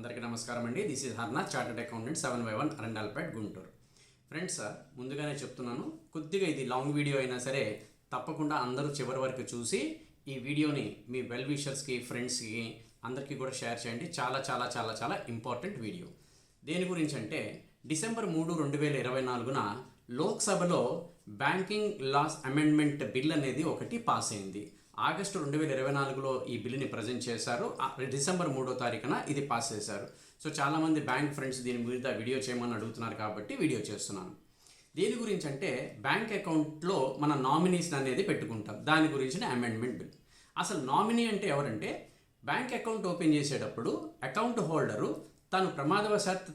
అందరికీ నమస్కారం అండి. This is Harna, chartered accountant, 7/1 Arundelpet, Guntur. Friends, ముందుగానే చెప్తున్నాను, కొద్దిగా ఇది లాంగ్ వీడియో అయినా సరే తప్పకుండా అందరూ చివరి వరకు చూసి ఈ వీడియోని మీ వెల్ విషర్స్కి, ఫ్రెండ్స్కి అందరికీ కూడా షేర్ చేయండి. చాలా చాలా చాలా చాలా ఇంపార్టెంట్ వీడియో. దేని గురించి అంటే డిసెంబర్ 3, 2024న లోక్సభలో బ్యాంకింగ్ లాస్ అమెండ్మెంట్ బిల్ అనేది ఒకటి పాస్ అయింది. ఆగస్టు 2024లో ఈ బిల్లుని ప్రజెంట్ చేశారు. డిసెంబర్ 3వ తారీఖున ఇది పాస్ చేశారు. సో చాలామంది బ్యాంక్ ఫ్రెండ్స్ దీని మీద వీడియో చేయమని అడుగుతున్నారు కాబట్టి వీడియో చేస్తున్నాను. దేని గురించి అంటే బ్యాంక్ అకౌంట్లో మన నామినీస్ అనేది పెట్టుకుంటాం. దాని గురించిన అమెండ్మెంట్ బిల్. అసలు నామినీ అంటే ఎవరంటే బ్యాంక్ అకౌంట్ ఓపెన్ చేసేటప్పుడు అకౌంట్ హోల్డరు తను ప్రమాదవశాత్తు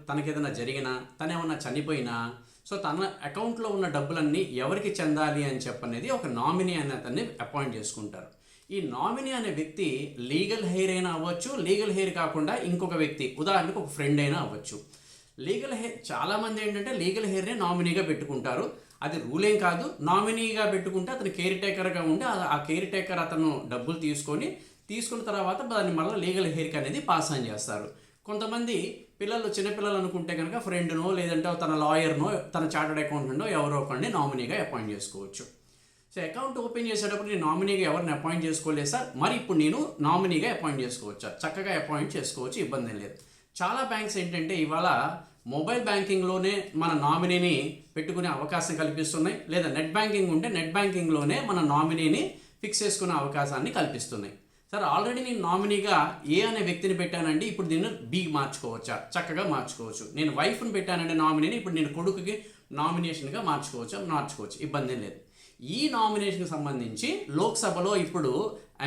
తనకేదైనా జరిగినా, తనేమన్నా చనిపోయినా, సో తన అకౌంట్లో ఉన్న డబ్బులన్నీ ఎవరికి చెందాలి అని చెప్పనేది ఒక నామినీ అనే అతన్ని అపాయింట్ చేసుకుంటారు. ఈ నామినీ అనే వ్యక్తి లీగల్ హెయిర్ అయినా అవ్వచ్చు, లీగల్ హెయిర్ కాకుండా ఇంకొక వ్యక్తి, ఉదాహరణకు ఒక ఫ్రెండ్ అయినా అవ్వచ్చు. లీగల్ హెయిర్ చాలామంది ఏంటంటే లీగల్ హెయిర్నే నామినీగా పెట్టుకుంటారు. అది రూలేం కాదు. నామినీగా పెట్టుకుంటే అతను కేర్ టేకర్గా ఉంటే ఆ కేర్ టేకర్ అతను డబ్బులు తీసుకున్న తర్వాత దాన్ని మళ్ళీ లీగల్ హెయిర్కి అనేది పాస్ ఆన్ చేస్తారు. కొంతమంది చిన్నపిల్లలు అనుకుంటే కనుక ఫ్రెండ్నో, లేదంటే తన లాయర్నో, తన చార్టెడ్ అకౌంటెంటో ఎవరో ఒకరిని నామినీగా అపాయింట్ చేసుకోవచ్చు. సో అకౌంట్ ఓపెన్ చేసేటప్పుడు నేను నామినీగా ఎవరిని అపాయింట్ చేసుకోలేదు సార్, మరి ఇప్పుడు నేను నామినీగా అపాయింట్ చేసుకోవచ్చా? చక్కగా అపాయింట్ చేసుకోవచ్చు, ఇబ్బంది లేదు. చాలా బ్యాంక్స్ ఏంటంటే ఇవాళ మొబైల్ బ్యాంకింగ్లోనే మన నామినీని పెట్టుకునే అవకాశం కల్పిస్తున్నాయి. లేదా నెట్ బ్యాంకింగ్ ఉంటే నెట్ బ్యాంకింగ్లోనే మన నామినీని ఫిక్స్ చేసుకునే అవకాశాన్ని కల్పిస్తున్నాయి. సార్ ఆల్రెడీ నేను నామినీగా ఏ అనే వ్యక్తిని పెట్టానండి, ఇప్పుడు దీన్ని బి మార్చుకోవచ్చా? చక్కగా మార్చుకోవచ్చు. నేను వైఫ్ని పెట్టానండి నామినీని, ఇప్పుడు నేను కొడుకుకి నామినేషన్గా మార్చుకోవచ్చు, ఇబ్బంది లేదు. ఈ నామినేషన్కి సంబంధించి లోక్సభలో ఇప్పుడు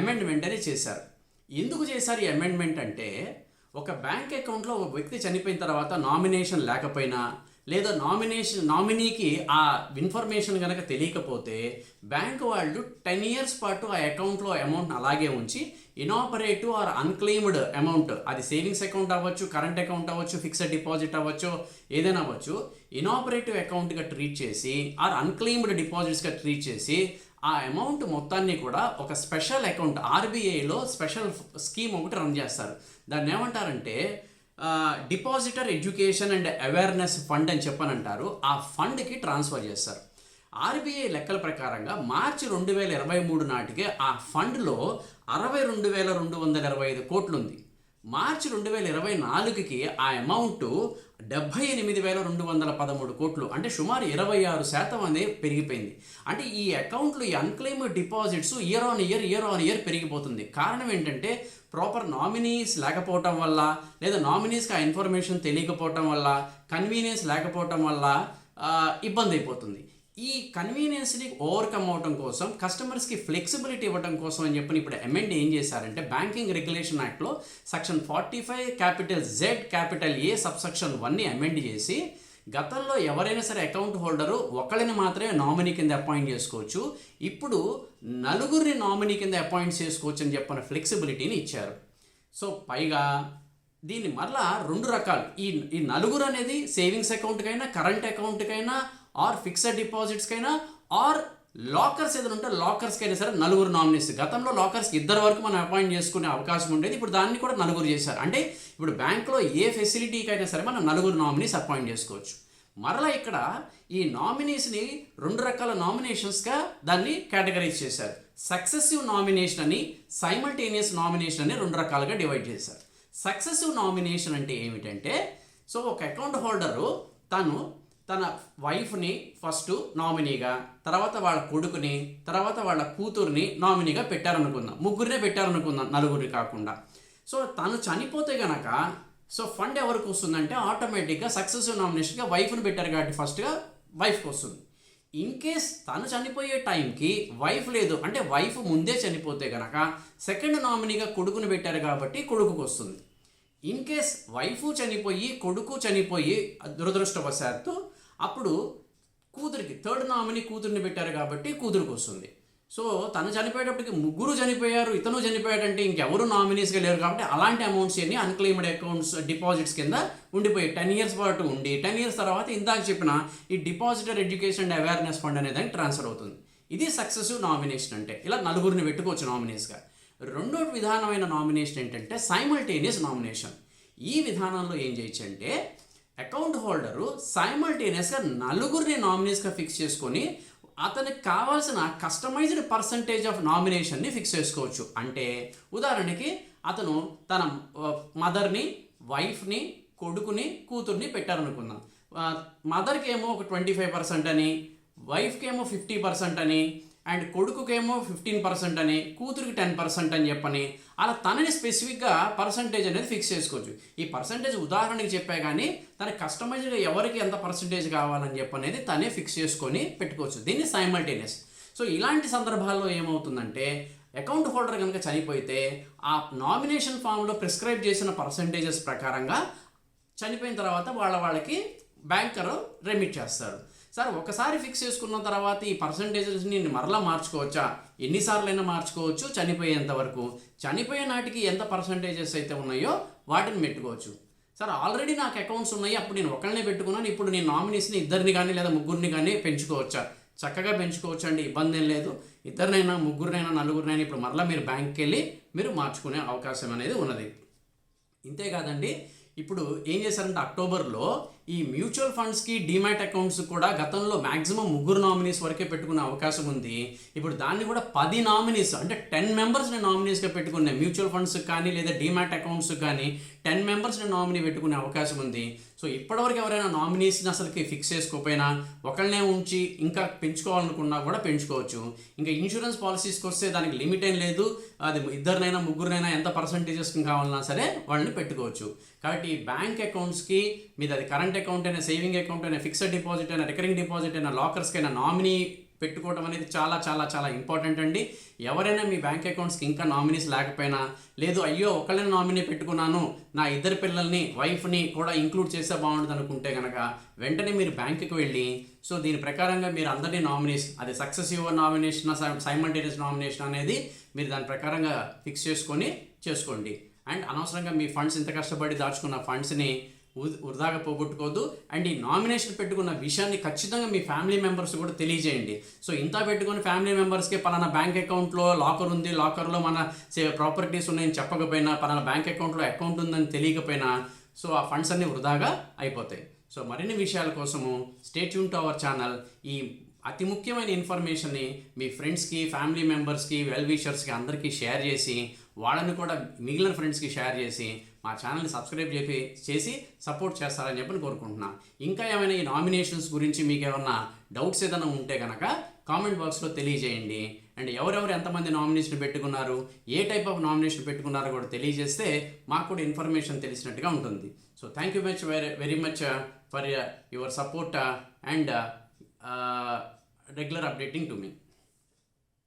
అమెండ్మెంట్ అనేది చేశారు. ఎందుకు చేశారు ఈ అమెండ్మెంట్ అంటే, ఒక బ్యాంక్ అకౌంట్లో ఒక వ్యక్తి చనిపోయిన తర్వాత నామినేషన్ లేకపోయినా, లేదా నామినీకి ఆ ఇన్ఫర్మేషన్ కనుక తెలియకపోతే బ్యాంకు వాళ్ళు 10 years పాటు ఆ అకౌంట్లో అమౌంట్ అలాగే ఉంచి ఇనాపరేటివ్ ఆర్ అన్క్లెయిమ్డ్ అమౌంట్, అది సేవింగ్స్ అకౌంట్ అవ్వచ్చు, కరెంట్ అకౌంట్ అవ్వచ్చు, ఫిక్స్డ్ డిపాజిట్ అవ్వచ్చు, ఏదైనా అవ్వచ్చు, ఇనాపరేటివ్ అకౌంట్గా ట్రీట్ చేసి ఆర్ అన్క్లెయిమ్డ్ డిపాజిట్స్గా ట్రీట్ చేసి ఆ అమౌంట్ మొత్తాన్ని కూడా ఒక స్పెషల్ అకౌంట్, ఆర్బీఐలో స్పెషల్ స్కీమ్ ఒకటి రన్ చేస్తారు. దాన్ని ఏమంటారంటే depositor education and awareness fund అని చెప్పనంటారు. ఆ ఫండ్కి ట్రాన్స్ఫర్ చేస్తారు. ఆర్బీఐ లెక్కల ప్రకారంగా మార్చి 2023 నాటికే ఆ ఫండ్లో 62,225 కోట్లు ఉంది. మార్చి 2024కి ఆ అమౌంట్ 78,213 కోట్లు, అంటే సుమారు 26% అనేది పెరిగిపోయింది. అంటే ఈ అకౌంట్లో ఈ unclaimed deposits year on year పెరిగిపోతుంది. కారణం ఏంటంటే ప్రాపర్ నామినీస్ లేకపోవటం వల్ల, లేదా నామినీస్కి ఆ ఇన్ఫర్మేషన్ తెలియకపోవటం వల్ల, కన్వీనియన్స్ లేకపోవటం వల్ల ఇబ్బంది అయిపోతుంది. ఈ కన్వీనియన్స్ని ఓవర్కమ్ అవడం కోసం, కస్టమర్స్కి ఫ్లెక్సిబిలిటీ ఇవ్వడం కోసం అని చెప్పి ఇప్పుడు అమెండ్ ఏం చేశారంటే బ్యాంకింగ్ రెగ్యులేషన్ యాక్ట్లో సెక్షన్ 45(Z)(A) సబ్సెక్షన్ 1ని అమెండ్ చేసి, గతంలో ఎవరైనా సరే అకౌంట్ హోల్డరు ఒకళ్ళని మాత్రమే నామినీ కింద అపాయింట్ చేసుకోవచ్చు, ఇప్పుడు నలుగురిని నామినీ కింద అపాయింట్ చేసుకోవచ్చు అని చెప్పిన ఫ్లెక్సిబిలిటీని ఇచ్చారు. సో పైగా దీన్ని మరలా 2 రకాలు, ఈ నలుగురు అనేది సేవింగ్స్ అకౌంట్కైనా, కరెంట్ అకౌంట్కైనా, ఆర్ ఫిక్స్డ్ డిపాజిట్స్కైనా, ఆర్ లాకర్స్ ఏదైనా ఉంటే లాకర్స్కైనా సరే నలుగురు నామినీస్. గతంలో లాకర్స్కి 2 వరకు మనం అపాయింట్ చేసుకునే అవకాశం ఉండేది, ఇప్పుడు దాన్ని కూడా నలుగురు చేశారు. అంటే ఇప్పుడు బ్యాంక్లో ఏ ఫెసిలిటీకైనా సరే మనం నలుగురు నామినీస్ అపాయింట్ చేసుకోవచ్చు. మరలా ఇక్కడ ఈ నామినీస్ని 2 రకాల నామినేషన్స్గా దాన్ని కేటగరైజ్ చేశారు. సక్సెసివ్ నామినేషన్ అని, సైమల్టేనియస్ నామినేషన్ అని 2 రకాలుగా డివైడ్ చేశారు. సక్సెసివ్ నామినేషన్ అంటే ఏమిటంటే, సో ఒక అకౌంట్ హోల్డరు తన వైఫ్ని ఫస్ట్ నామినీగా, తర్వాత వాళ్ళ కొడుకుని, తర్వాత వాళ్ళ కూతుర్ని నామినీగా పెట్టారనుకుందాం. ముగ్గురినే పెట్టారనుకుందాం, నలుగురిని కాకుండా. సో తను చనిపోతే గనక సో ఫండ్ ఎవరికి వస్తుందంటే ఆటోమేటిక్గా సక్సెసివ్ నామినేషన్గా వైఫ్ని పెట్టారు కాబట్టి ఫస్ట్గా వైఫ్కి వస్తుంది. ఇన్ కేస్ తను చనిపోయే టైంకి వైఫ్ లేదు అంటే వైఫ్ ముందే చనిపోతే కనుక సెకండ్ నామినీగా కొడుకుని పెట్టారు కాబట్టి కొడుకుకి వస్తుంది. ఇన్ కేస్ వైఫ్ చనిపోయి కొడుకు చనిపోయి దురదృష్టవశాత్తు అప్పుడు కూతురికి, థర్డ్ నామినీ కూతురిని పెట్టారు కాబట్టి కూతురికి వస్తుంది. సో తను చనిపోయేటప్పటికి ముగ్గురు చనిపోయారు, ఇతను చనిపోయాడంటే ఇంకెవరు నామినీస్గా లేరు కాబట్టి అలాంటి అమౌంట్స్ అన్ని అన్క్లెయిమ్డ్ అకౌంట్స్ డిపాజిట్స్ కింద ఉండిపోయి 10 years పాటు ఉండి 10 years తర్వాత ఇందాక చెప్పిన ఈ depositor education and awareness fund అనే దానికి ట్రాన్స్ఫర్ అవుతుంది. ఇది సక్సెసివ్ నామినేషన్ అంటే. ఇలా నలుగురిని పెట్టుకోవచ్చు నామినీస్గా. రెండో విధానమైన నామినేషన్ ఏంటంటే సైమల్టేనియస్ నామినేషన్. ఈ విధానంలో ఏం చేయొచ్చు అంటే అకౌంట్ హోల్డరు సైమల్టేనియస్గా నలుగురిని నామినీస్గా ఫిక్స్ చేసుకొని అతనికి కావాల్సిన కస్టమైజ్డ్ పర్సంటేజ్ ఆఫ్ నామినేషన్ని ఫిక్స్ చేసుకోవచ్చు. అంటే ఉదాహరణకి అతను తన మదర్ని, వైఫ్ని, కొడుకుని, కూతుర్ని పెట్టారనుకుందాం. మదర్కి ఏమో ఒక 25% అని, వైఫ్కి ఏమో 50% అని, అండ్ కొడుకుకేమో 15% అని, కూతురికి 10% అని చెప్పని అలా తనని స్పెసిఫిక్గా పర్సంటేజ్ అనేది ఫిక్స్ చేసుకోవచ్చు. ఈ పర్సంటేజ్ ఉదాహరణకి చెప్పా కానీ తనకి కస్టమైజ్డ్గా ఎవరికి ఎంత పర్సంటేజ్ కావాలని చెప్పనేది తనే ఫిక్స్ చేసుకొని పెట్టుకోవచ్చు. దీన్ని సైమల్టేనియస్. సో ఇలాంటి సందర్భాల్లో ఏమవుతుందంటే అకౌంట్ హోల్డర్ కనుక చనిపోతే ఆ నామినేషన్ ఫామ్లో ప్రిస్క్రైబ్ చేసిన పర్సంటేజెస్ ప్రకారంగా చనిపోయిన తర్వాత వాళ్ళకి బ్యాంకర్ రెమిట్ చేస్తారు. సార్ ఒకసారి ఫిక్స్ చేసుకున్న తర్వాత ఈ పర్సంటేజెస్ని మరలా మార్చుకోవచ్చా? ఎన్నిసార్లైనా మార్చుకోవచ్చు చనిపోయేంత వరకు. చనిపోయే నాటికి ఎంత పర్సంటేజెస్ అయితే ఉన్నాయో వాటిని పెట్టుకోవచ్చు. సార్ ఆల్రెడీ నాకు అకౌంట్స్ ఉన్నాయి, అప్పుడు నేను ఒకళ్ళనే పెట్టుకున్నాను, ఇప్పుడు నేను నామినీస్ని ఇద్దరిని కానీ లేదా ముగ్గురిని కానీ పెంచుకోవచ్చా? చక్కగా పెంచుకోవచ్చు అండి, ఇబ్బంది ఏం లేదు. ఇద్దరినైనా, ముగ్గురినైనా, నలుగురినైనా ఇప్పుడు మరలా మీరు బ్యాంక్కి వెళ్ళి మీరు మార్చుకునే అవకాశం అనేది ఉన్నది. ఇంతేకాదండి, ఇప్పుడు ఏం చేశారంటే అక్టోబర్లో ఈ మ్యూచువల్ ఫండ్స్కి డీమ్యాట్ అకౌంట్స్ కూడా గతంలో మ్యాక్సిమం 3 నామినీస్ వరకే పెట్టుకునే అవకాశం ఉంది. ఇప్పుడు దాన్ని కూడా 10 నామినీస్ అంటే 10 మెంబర్స్ని నామినీస్గా పెట్టుకునే మ్యూచువల్ ఫండ్స్ కానీ లేదా డీమ్యాట్ అకౌంట్స్ కానీ 10 మెంబర్స్ని నామినీ పెట్టుకునే అవకాశం ఉంది. సో ఇప్పటివరకు ఎవరైనా నామినీస్ని అసలుకి ఫిక్స్ చేసుకోకపోయినా ఒకళ్ళనే ఉంచి ఇంకా పెంచుకోవాలనుకున్నా కూడా పెంచుకోవచ్చు. ఇంకా ఇన్సూరెన్స్ పాలసీస్కి వస్తే దానికి లిమిట్ ఏం లేదు, అది ఇద్దరినైనా ముగ్గురినైనా ఎంత పర్సంటేజెస్ కావాలన్నా సరే వాళ్ళని పెట్టుకోవచ్చు. కాబట్టి బ్యాంక్ అకౌంట్స్కి మీద అది కరెంట్ అకౌంట్ అయినా, సేవింగ్ అకౌంట్ అయినా, ఫిక్స్డ్ డిపాజిట్ అయినా, రికరింగ్ డిపాజిట్ అయినా, లాకర్స్కి అయినా నామినీ పెట్టుకోవడం అనేది చాలా చాలా చాలా ఇంపార్టెంట్ అండి. ఎవరైనా మీ బ్యాంక్ అకౌంట్స్కి ఇంకా నామినీస్ లేకపోయినా, లేదు అయ్యో ఒకళ్ళని నామినీ పెట్టుకున్నాను, నా ఇద్దరు పిల్లల్ని, వైఫ్ని కూడా ఇంక్లూడ్ చేస్తే బాగుంటుంది అనుకుంటే కనుక వెంటనే మీరు బ్యాంకుకి వెళ్ళి సో దీని ప్రకారంగా మీరు అందరినీ నామినీస్, అది సక్సెసివ్ నామినేషన్, సైమల్టేనియస్ నామినేషన్ అనేది మీరు దాని ప్రకారంగా ఫిక్స్ చేసుకోండి. అండ్ అనవసరంగా మీ ఫండ్స్ ఇంత కష్టపడి దాచుకున్న ఫండ్స్ని వృధాగా పోగొట్టుకోవద్దు. అండ్ ఈ నామినేషన్ పెట్టుకున్న విషయాన్ని ఖచ్చితంగా మీ ఫ్యామిలీ మెంబర్స్ కూడా తెలియజేయండి. సో ఇంత పెట్టుకుని ఫ్యామిలీ మెంబర్స్కి పలానా బ్యాంక్ అకౌంట్లో లాకర్ ఉంది, లాకర్లో మన ప్రాపర్టీస్ ఉన్నాయని చెప్పకపోయినా, పలానా బ్యాంక్ అకౌంట్లో అకౌంట్ ఉందని తెలియకపోయినా సో ఆ ఫండ్స్ అన్నీ వృధాగా అయిపోతాయి. సో మరిన్ని విషయాల కోసము stay tune to our channel. ఈ అతి ముఖ్యమైన ఇన్ఫర్మేషన్ని మీ ఫ్రెండ్స్కి, ఫ్యామిలీ మెంబర్స్కి, వెల్ విషర్స్కి అందరికీ షేర్ చేసి వాళ్ళని కూడా మిగిలిన ఫ్రెండ్స్కి షేర్ చేసి మా ఛానల్ని సబ్స్క్రైబ్ చేసి సపోర్ట్ చేస్తారని చెప్పని కోరుకుంటున్నాను. ఇంకా ఏమైనా ఈ నామినేషన్స్ గురించి మీకు ఏమైనా డౌట్స్ ఏదైనా ఉంటే కనుక కామెంట్ బాక్స్లో తెలియజేయండి. అండ్ ఎవరెవరు ఎంతమంది నామినేషన్ పెట్టుకున్నారు, ఏ టైప్ ఆఫ్ నామినేషన్ పెట్టుకున్నారో కూడా తెలియజేస్తే మాకు కూడా ఇన్ఫర్మేషన్ తెలిసినట్టుగా ఉంటుంది. So thank you very much for your support and regular updating to me.